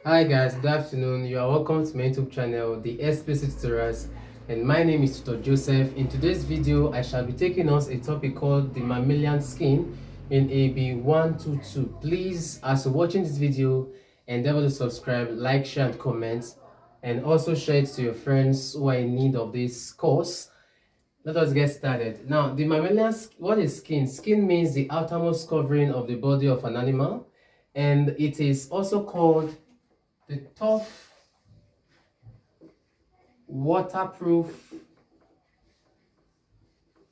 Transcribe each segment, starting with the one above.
Hi guys, good afternoon. You are welcome to my YouTube channel, the Explicit Tutorials, and my name is Tutor Joseph. In today's video, I shall be taking us a topic called the mammalian skin in AB 122. Please, as you're watching this video, endeavor to subscribe, like, share, and comment, and also share it to your friends who are in need of this course. Let us get started. Now, the mammalian, what is skin? Skin means the outermost covering of the body of an animal, and it is also called the tough, waterproof,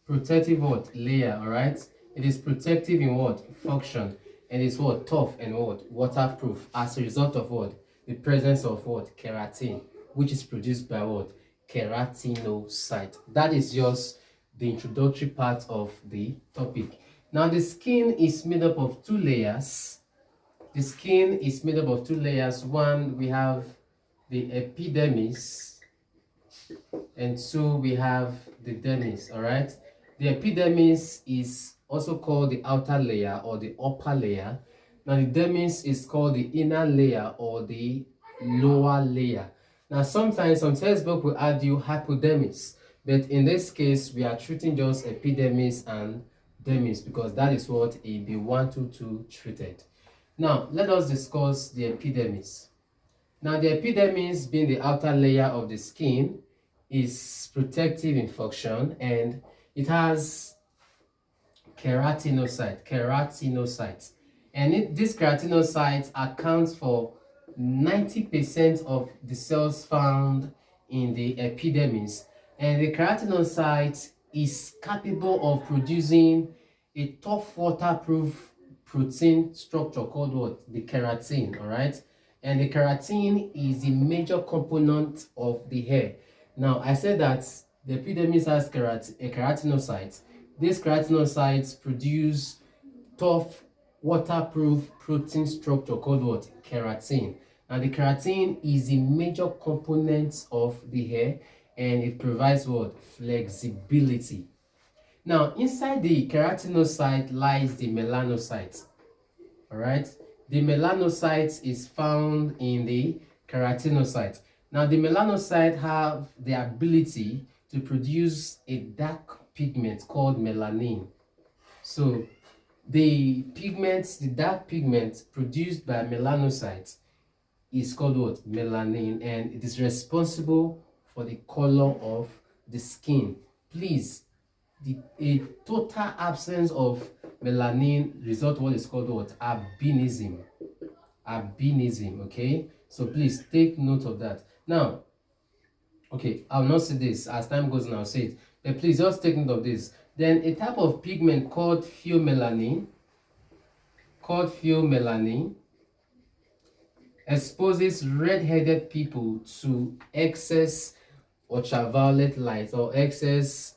protective what? Layer, alright? It is protective in what? Function. And it's what? Tough and what? Waterproof as a result of what? The presence of what? Keratin, which is produced by what? Keratinocyte. That is just the introductory part of the topic. Now, the skin is made up of two layers. The skin is made up of two layers. One, we have the epidermis, and two, we have the dermis. All right, the epidermis is also called the outer layer or the upper layer. Now the dermis is called the inner layer or the lower layer. Now sometimes some textbook will add you hypodermis, but in this case we are treating just epidermis and dermis because that is what AB 122 treated. Now let us discuss the epidermis. Now, the epidermis, being the outer layer of the skin, is protective in function, and it has keratinocytes. And these keratinocytes account for 90% of the cells found in the epidermis. And the keratinocyte is capable of producing a tough waterproof protein structure called what? The keratin, all right? And the keratin is a major component of the hair. Now, I said that the epidermis has keratinocytes. These keratinocytes produce tough, waterproof protein structure called what? Keratin. And the keratin is a major component of the hair, and it provides what? Flexibility. Now, inside the keratinocyte lies the melanocyte. All right, the melanocyte is found in the keratinocyte. Now, the melanocyte have the ability to produce a dark pigment called melanin. So, the dark pigment produced by melanocytes is called what? Melanin, and it is responsible for the color of the skin. Please, a total absence of melanin result what is called what? Albinism. Okay, so please take note of that. Now, okay, I'll not say this as time goes on, I'll say it, but please just take note of this. Then a type of pigment called pheomelanin exposes red-headed people to excess ultraviolet light or excess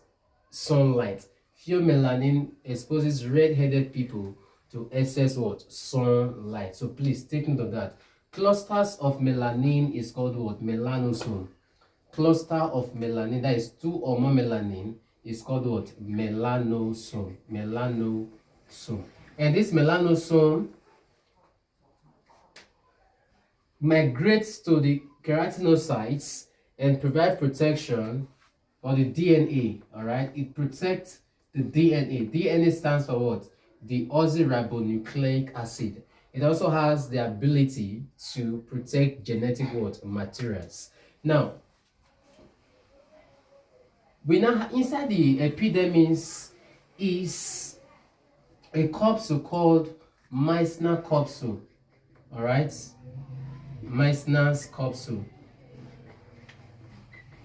sunlight. Pheomelanin exposes red-headed people to excess what? Sunlight. So please take note of that. Clusters of melanin is called what? Melanosome. Cluster of melanin, that is two or more melanin, is called what? Melanosome. And this melanosome migrates to the keratinocytes and provide protection for the DNA. All right, it protects the DNA. DNA stands for what? The oxyribonucleic acid. It also has the ability to protect genetic what? Materials. Now, inside the epidermis is a capsule called Meissner capsule. All right, Meissner's capsule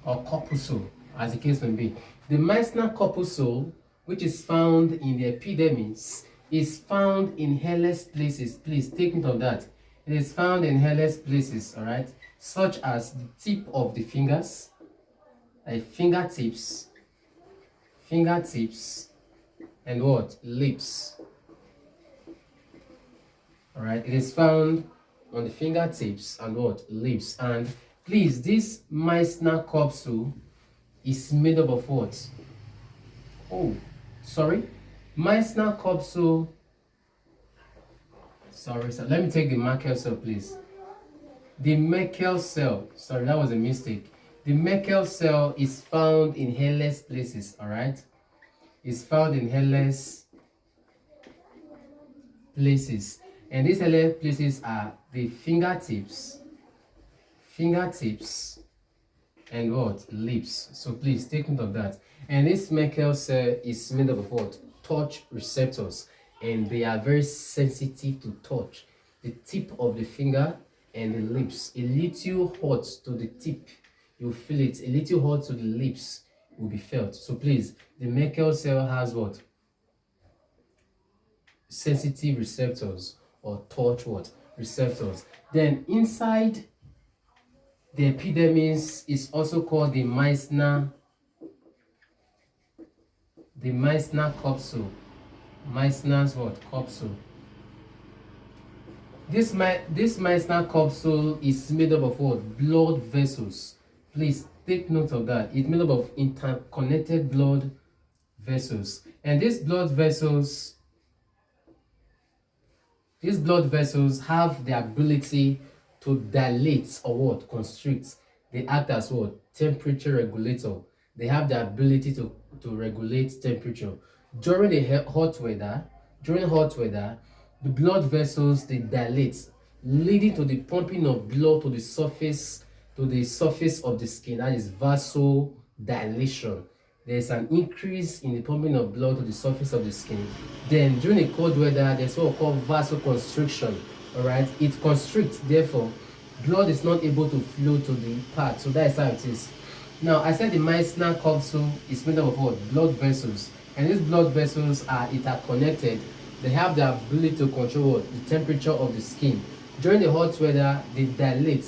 or corpuscle, as the case may be. The Meissner corpuscle, which is found in the epidermis, is found in hairless places. Please take note of that. It is found in hairless places, all right, such as the tip of the fingers, like fingertips, and what? Lips. All right, it is found on the fingertips and what? Lips. And please, this Meissner capsule is made up of what? Oh, sorry. Meissner capsule. Sorry, sir. Let me take the marker, sir, please. The Merkel cell, sorry, that was a mistake. The Merkel cell is found in hairless places, all right? It's found in hairless places. And these hairless places are the fingertips, and what? Lips. So please take note of that. And this Merkel cell is made up of what? Touch receptors. And they are very sensitive to touch. The tip of the finger and the lips. A little hot to the tip, you feel it. A little hot to the lips will be felt. So please, the Merkel cell has what? Sensitive receptors, or touch what? Receptors. Then inside the epidermis is also called the Meissner capsule. Meissner's what? Capsule. This Meissner capsule is made up of what? Blood vessels. Please take note of that. It's made up of interconnected blood vessels. And these blood vessels have the ability to dilate or what? Constrict. They act as what? Temperature regulator. They have the ability to regulate temperature. During hot weather, the blood vessels, they dilate, leading to the pumping of blood to the surface of the skin. That is vasodilation. There's an increase in the pumping of blood to the surface of the skin. Then during a cold weather, there's what we call vasoconstriction. All right, it constricts, therefore blood is not able to flow to the part. So that is how it is. Now I said the Meissner capsule is made up of what? Blood vessels. And these blood vessels are interconnected. They have the ability to control what? The temperature of the skin. During the hot weather, they dilate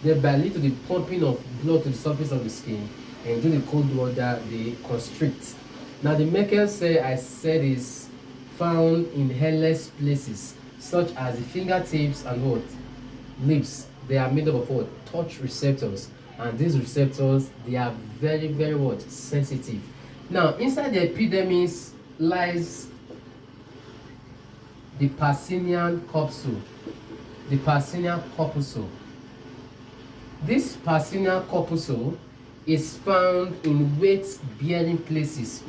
to the pumping of blood to the surface of the skin. And during the cold weather, they constrict. Now the Merkel cell, I said, is found in hairless places such as the fingertips and what? Lips. They are made up of what? Touch receptors. And these receptors, they are very, very what? Sensitive. Now inside the epidermis lies the Pacinian capsule. The Pacinian corpuscle. This Pacinian corpuscle is found in weight-bearing places.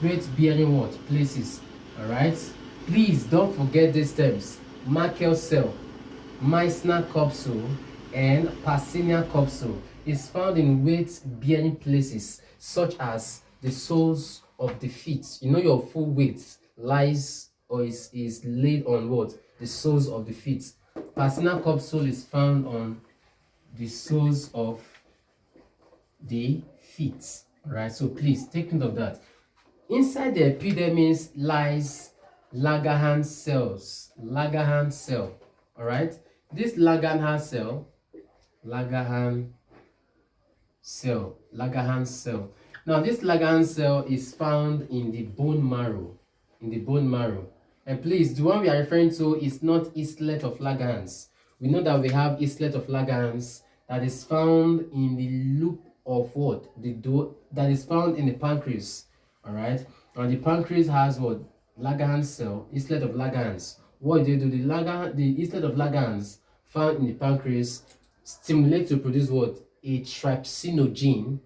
Weight-bearing what? Places. Alright? Please don't forget these terms. Merkel cell, Meissner capsule, and Pacinian capsule is found in weight-bearing places such as the soles of the feet. You know your full weight lies or is laid on what? The soles of the feet. Pacinian capsule is found on the soles of the feet. Alright, so please take note of that. Inside the epidermis lies Langerhans cells. Langerhans cell. Alright, this Langerhans cell. Now this Langerhans cell is found in the bone marrow. And please, the one we are referring to is not islet of Langerhans. We know that we have islet of Langerhans that is found in the loop of what? That is found in the pancreas. Alright, and the pancreas has what? Langerhans cell, islet of Langerhans. What do? The islet of Langerhans found in the pancreas stimulate to produce what? A trypsinogen,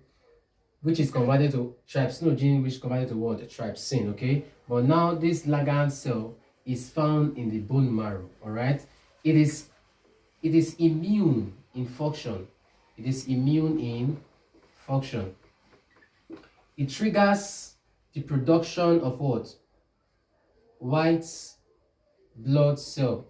which is converted to what? Trypsin, okay? But now this Langerhans cell is found in the bone marrow, all right? It is immune in function. It triggers the production of what? White blood cell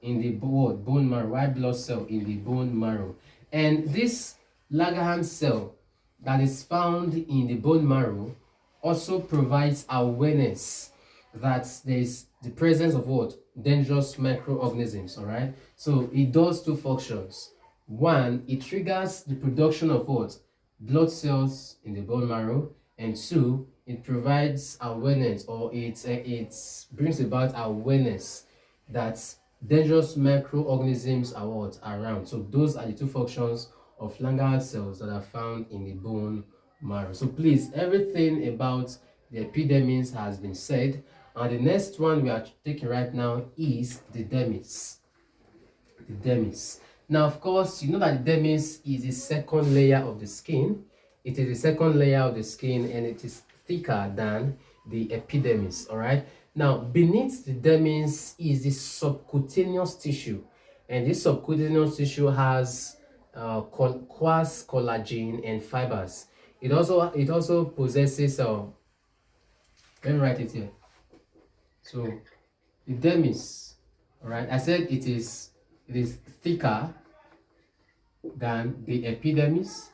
in the bone marrow. White blood cell in the bone marrow. And this Langerhans cell that is found in the bone marrow also provides awareness that there is the presence of what? Dangerous microorganisms. All right, so it does two functions. One, it triggers the production of what? Blood cells in the bone marrow. And two, it provides awareness, or it brings about awareness that dangerous microorganisms are what? Around. So those are the two functions of Langerhans cells that are found in the bone marrow. So please, everything about the epidermis has been said. And the next one we are taking right now is the dermis. The dermis. Now, of course, you know that the dermis is the second layer of the skin. It is the second layer of the skin, and it is thicker than the epidermis. All right. Now, beneath the dermis is the subcutaneous tissue, and this subcutaneous tissue has coarse collagen and fibers. It also possesses let me write it here. So the dermis, all right, I said it is thicker than the epidermis.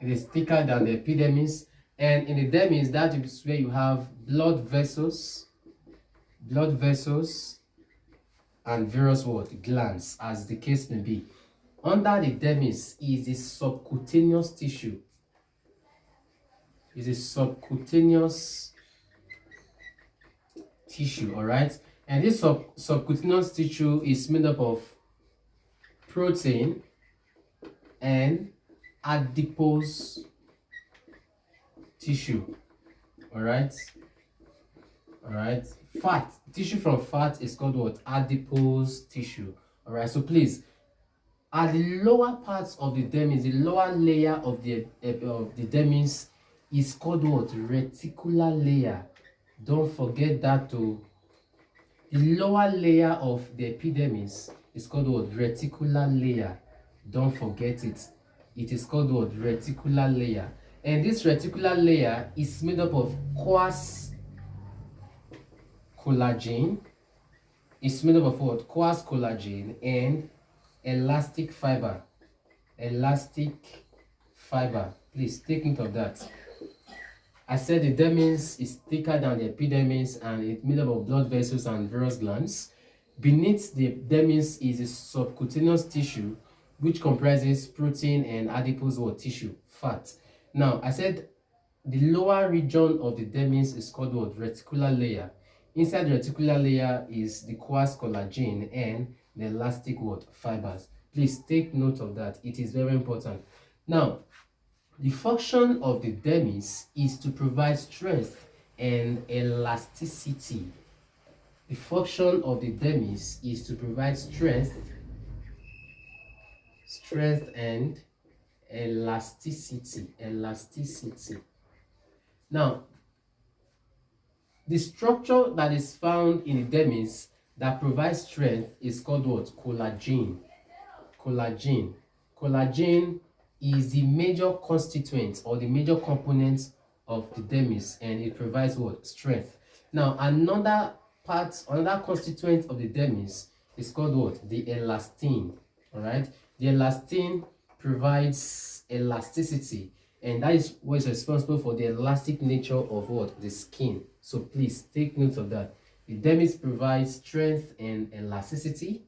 It is thicker than the epidermis, and in the dermis, that is where you have blood vessels, and various glands, as the case may be. Under the dermis is the subcutaneous tissue. Is a subcutaneous tissue, all right, and this subcutaneous tissue is made up of protein and adipose tissue. All right. Fat tissue from fat is called what? Adipose tissue. All right, so please, at the lower parts of the dermis, the lower layer of the dermis is called what? Reticular layer. Don't forget that too. The lower layer of the epidermis is called what? Reticular layer. Don't forget it. It is called what? Reticular layer. And this reticular layer is made up of coarse collagen. It's made up of what? Coarse collagen and elastic fiber. Elastic fiber. Please take note of that. I said the dermis is thicker than the epidermis, and it's made up of blood vessels and various glands. Beneath the dermis is a subcutaneous tissue which comprises protein and adipose tissue, fat. Now, I said the lower region of the dermis is called what? Reticular layer. Inside the reticular layer is the coarse collagen and the elastic fibers. Please take note of that. It is very important. Now, the function of the dermis is to provide strength and elasticity. The function of the dermis is to provide strength and elasticity. Now, the structure that is found in the dermis that provides strength is called what? Collagen. Collagen is the major constituent or the major component of the dermis, and it provides what? Strength. Now, another constituent of the dermis is called what? The elastin. All right, the elastin provides elasticity, and that is what is responsible for the elastic nature of what? The skin. So please take note of that. The dermis provides strength and elasticity.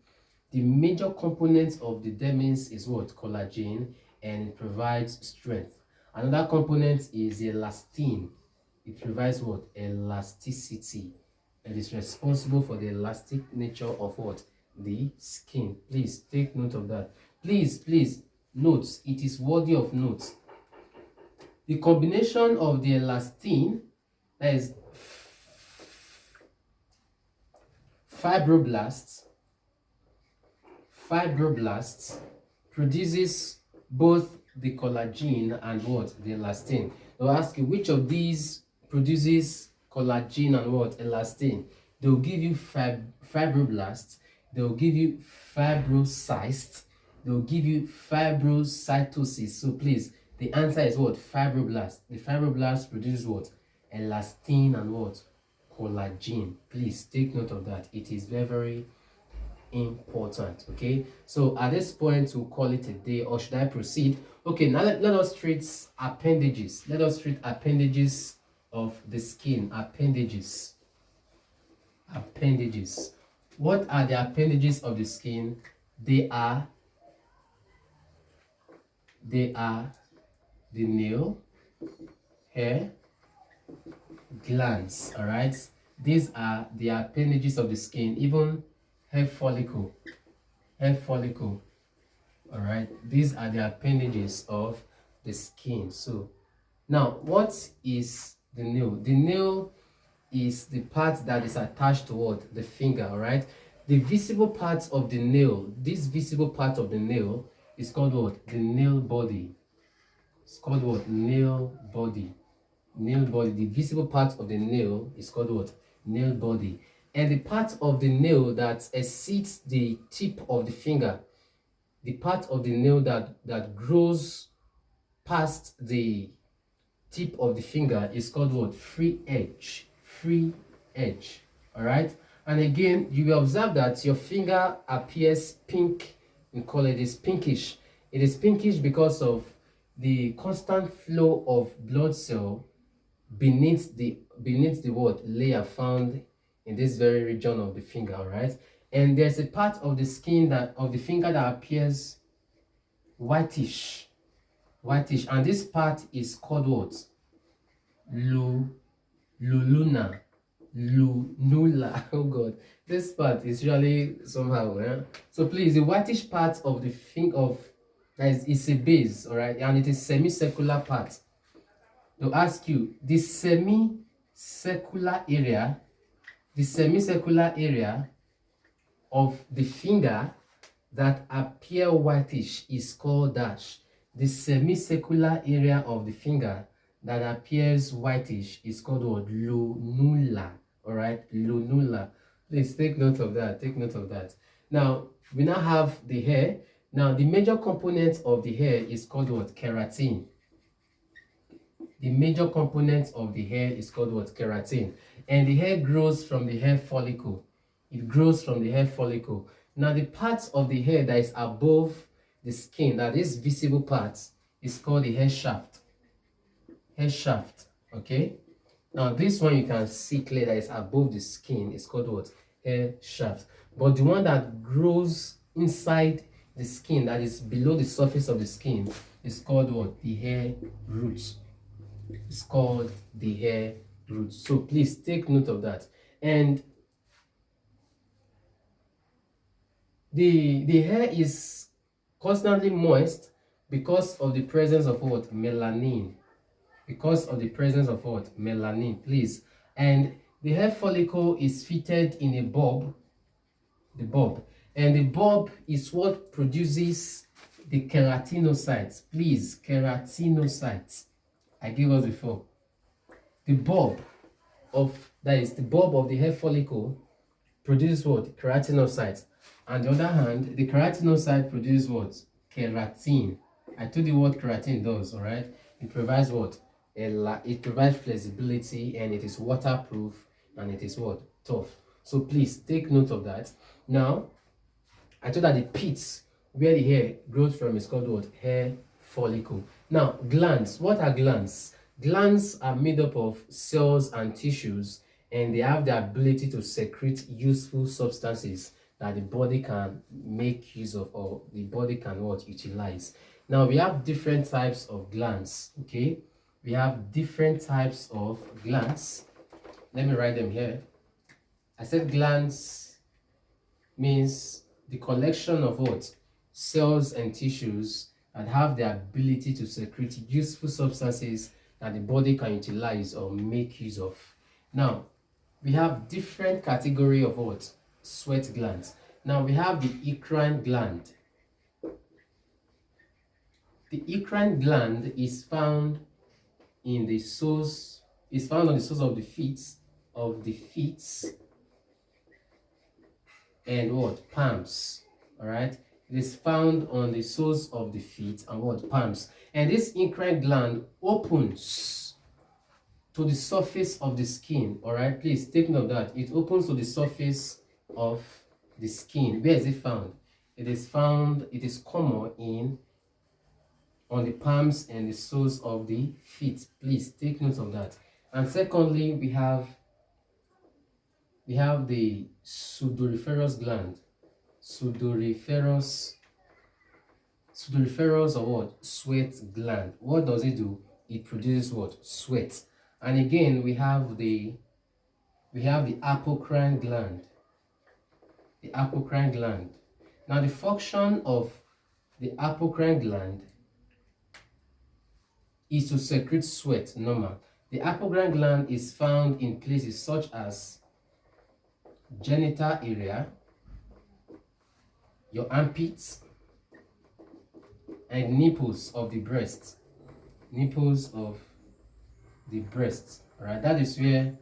The major component of the dermis is what? Collagen, and it provides strength. Another component is the elastin. It provides what? Elasticity. It is responsible for the elastic nature of what? The skin. Please take note of that. Please note, it is worthy of note. The combination of the elastin, that is fibroblasts, produces both the collagen and what? The elastin. They'll ask you which of these produces collagen and what? Elastin. They'll give you fibroblasts, they'll give you fibrocysts, they'll give you fibrocytosis. So please, the answer is what? Fibroblast. The fibroblast produces what? Elastin and what? Collagen. Please take note of that. It is very, very important. Okay, so at this point we'll call it a day, or should I proceed? Okay, now let us treat appendages. Let us treat appendages of the skin. Appendages. What are the appendages of the skin? They are the nail, hair, glands. All right, these are the appendages of the skin. Even hair follicle. All right, these are the appendages of the skin. So now, what is the nail? The nail is the part that is attached to what? The finger, all right? The visible part of the nail, this visible part of the nail is called what? The nail body. It's called what? Nail body. Nail body. The visible part of the nail is called what? Nail body. And the part of the nail that exceeds the tip of the finger, the part of the nail that grows past the tip of the finger is called what? Free edge. Free edge. All right. And again, you will observe that your finger appears pink in color. It is pinkish. It is pinkish because of the constant flow of blood cell beneath the what layer found in this very region of the finger. All right. And there's a part of the skin that of the finger that appears whitish, and this part is called what? Luluna. Lunula. Oh god, this part is usually somehow, so please, the whitish part of the finger of that is a base, all right, and it is semicircular part. They'll ask you the semicircular area of the finger that appear whitish is called dash. The semicircular area of the finger that appears whitish is called what? Lunula. All right, lunula. Please take note of that. Take note of that. Now we now have the hair. Now the major component of the hair is called what? Keratin. The major component of the hair is called what? Keratin. And the hair grows from the hair follicle. It grows from the hair follicle. Now the part of the hair that is above the skin, that is visible part, is called the hair shaft. Hair shaft. Okay. Now this one you can see clear that is above the skin is called what? Hair shaft. But the one that grows inside the skin, that is below the surface of the skin, is called what? The hair roots. It's called the hair roots. So please take note of that. And the hair is constantly moist because of the presence of what? Melanin. Because of the presence of what? Melanin, please. And the hair follicle is fitted in a bulb, the bulb. And the bulb is what produces the keratinocytes. Please, keratinocytes. I gave us before. The bulb the bulb of the hair follicle produces what? Keratinocytes. On the other hand, the keratinocyte produces what? Keratin. I told you what keratin does, all right? It provides what? It provides flexibility, and it is waterproof, and it is what? Tough. So please take note of that. Now, I told that the pits where the hair grows from is called what? Hair follicle. Now, glands. What are glands? Glands are made up of cells and tissues, and they have the ability to secrete useful substances that the body can make use of, or the body can what? Utilize. Now we have different types of glands. Okay, we have different types of glands. Let me write them here. I said glands means the collection of what? Cells and tissues that have the ability to secrete useful substances that the body can utilize or make use of. Now we have different category of what? Sweat glands. Now we have the eccrine gland. The eccrine gland is found in the soles, is found on the soles of the feet, and what? Palms. All right. It is found on the soles of the feet and what? Palms. And this eccrine gland opens to the surface of the skin. All right. Please take note of that. It opens to the surface of the skin. Where is it found? It is common on the palms and the soles of the feet. Please take note of that. And secondly, we have the sudoriferous gland. Sudoriferous or what? Sweat gland. What does it do? It produces what? Sweat. And again, we have the apocrine gland. The apocrine gland. Now the function of the apocrine gland is to secrete sweat, normal. The apocrine gland is found in places such as genital area, your armpits, and nipples of the breast. Nipples of the breast. Alright, that is where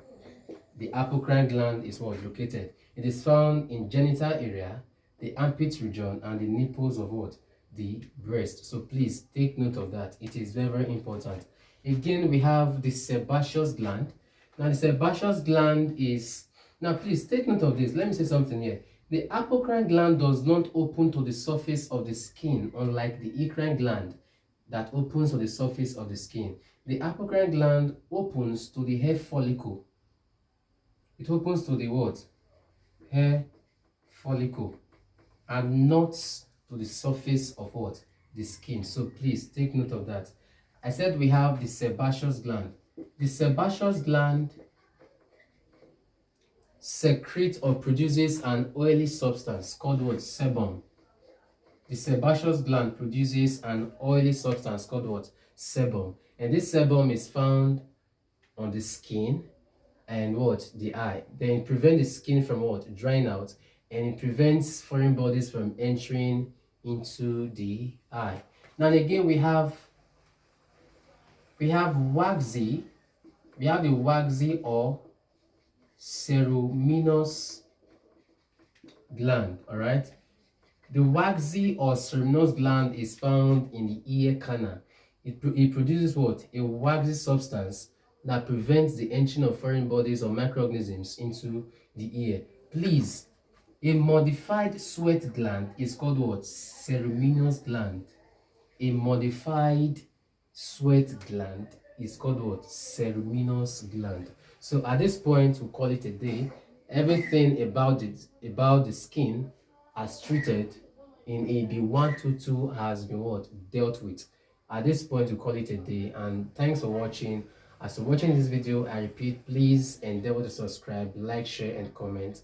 the apocrine gland is what located. It is found in genital area, the armpit region, and the nipples of what? The breast. So please take note of that. It is very, very important. Again, we have the sebaceous gland. Now the sebaceous gland is, now please take note of this. Let me say something here. The apocrine gland does not open to the surface of the skin, unlike the eccrine gland that opens to the surface of the skin. The apocrine gland opens to the hair follicle. It opens to the what? Hair follicle, and not to the surface of what? The skin. So please take note of that. I said we have the sebaceous gland. The sebaceous gland secretes or produces an oily substance called what? Sebum. The sebaceous gland produces an oily substance called what? Sebum. And this sebum is found on the skin and what? The eye. Then it prevents the skin from what? Drying out, and it prevents foreign bodies from entering into the eye. Now again, we have waxy. We have the waxy or ceruminous gland. All right. The waxy or ceruminous gland is found in the ear canal. It produces what? A waxy substance that prevents the entry of foreign bodies or microorganisms into the ear. Please, a modified sweat gland is called what? Ceruminous gland. A modified sweat gland is called what? Ceruminous gland. So at this point, we call it a day. Everything about the skin as treated in AB 122 has been what? Dealt with. At this point, we call it a day. And thanks for watching. As you're watching this video, I repeat, please endeavor to subscribe, like, share, and comment.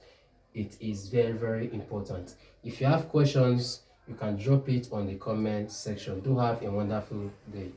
It is very, very important. If you have questions, you can drop it on the comment section. Do have a wonderful day.